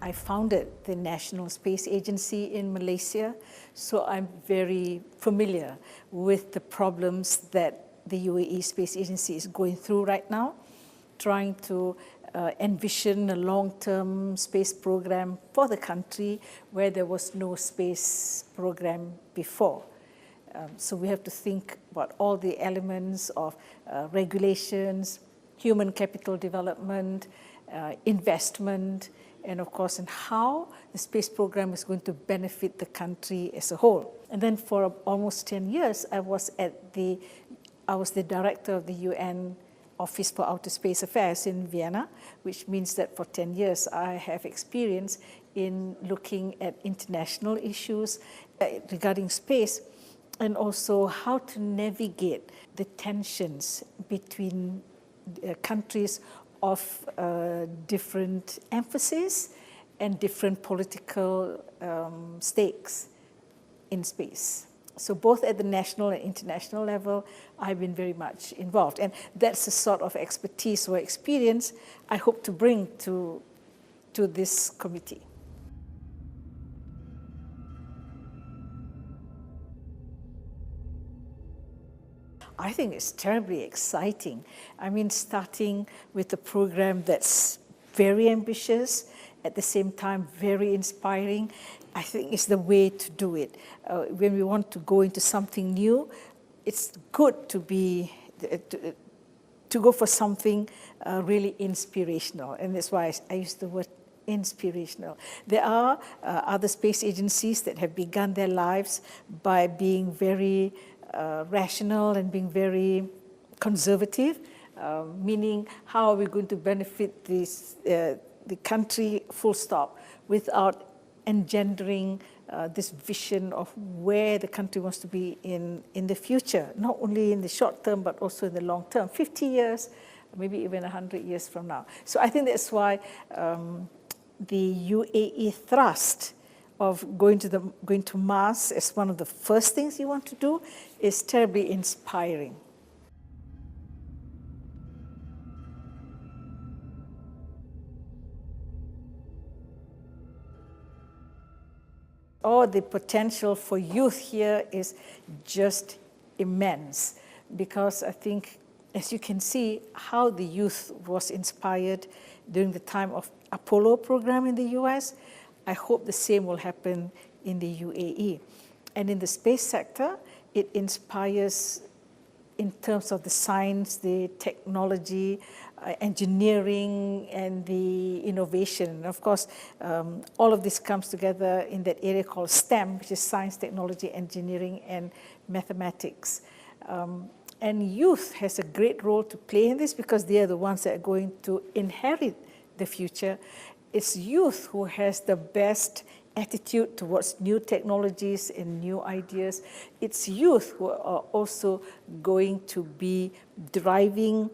I founded the National Space Agency in Malaysia, so I'm very familiar with the problems that the UAE Space Agency is going through right now, trying to envision a long-term space program for the country where there was no space program before. So we have to think about all the elements of regulations, human capital development, investment, and of course, in how the space program is going to benefit the country as a whole. And then for almost 10 years, I was the director of the UN Office for Outer Space Affairs in Vienna, which means that for 10 years I have experience in looking at international issues regarding space, and also how to navigate the tensions between countries of different emphasis and different political stakes in space. So both at the national and international level, I've been very much involved. And that's the sort of expertise or experience I hope to bring to this committee. I think it's terribly exciting. I mean, starting with a program that's very ambitious, at the same time very inspiring, I think it's the way to do it. When we want to go into something new, it's good to go for something really inspirational, and that's why I use the word inspirational. There are other space agencies that have begun their lives by being very rational and being very conservative, meaning how are we going to benefit the country full stop without engendering this vision of where the country wants to be in the future, not only in the short term but also in the long term, 50 years, maybe even 100 years from now. So I think that's why the UAE thrust of going to Mars as one of the first things you want to do is terribly inspiring. Oh, the potential for youth here is just immense, because I think, as you can see, how the youth was inspired during the time of Apollo program in the US, I hope the same will happen in the UAE. And in the space sector, it inspires in terms of the science, the technology, engineering, and the innovation. And of course, all of this comes together in that area called STEM, which is science, technology, engineering, and mathematics. And youth has a great role to play in this, because they are the ones that are going to inherit the future. It's youth who has the best attitude towards new technologies and new ideas. It's youth who are also going to be driving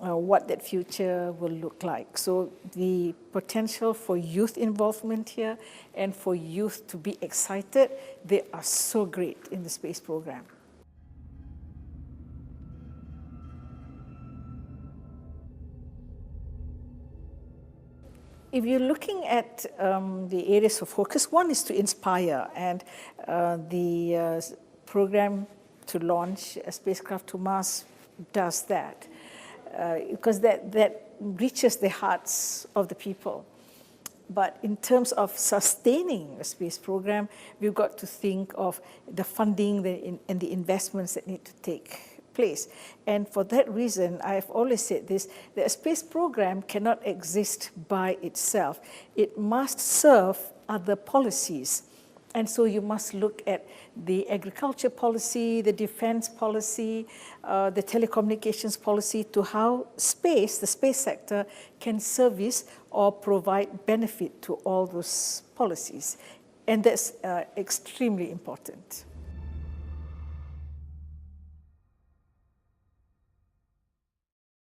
what that future will look like. So the potential for youth involvement here and for youth to be excited, they are so great in the space program. If you're looking at the areas of focus, one is to inspire, and the program to launch a spacecraft to Mars does that, because that reaches the hearts of the people. But in terms of sustaining a space program, we've got to think of the funding and the investments that need to take place. And for that reason, I've always said this, that a space program cannot exist by itself. It must serve other policies. And so you must look at the agriculture policy, the defense policy, the telecommunications policy, to how space, the space sector, can service or provide benefit to all those policies. And that's extremely important.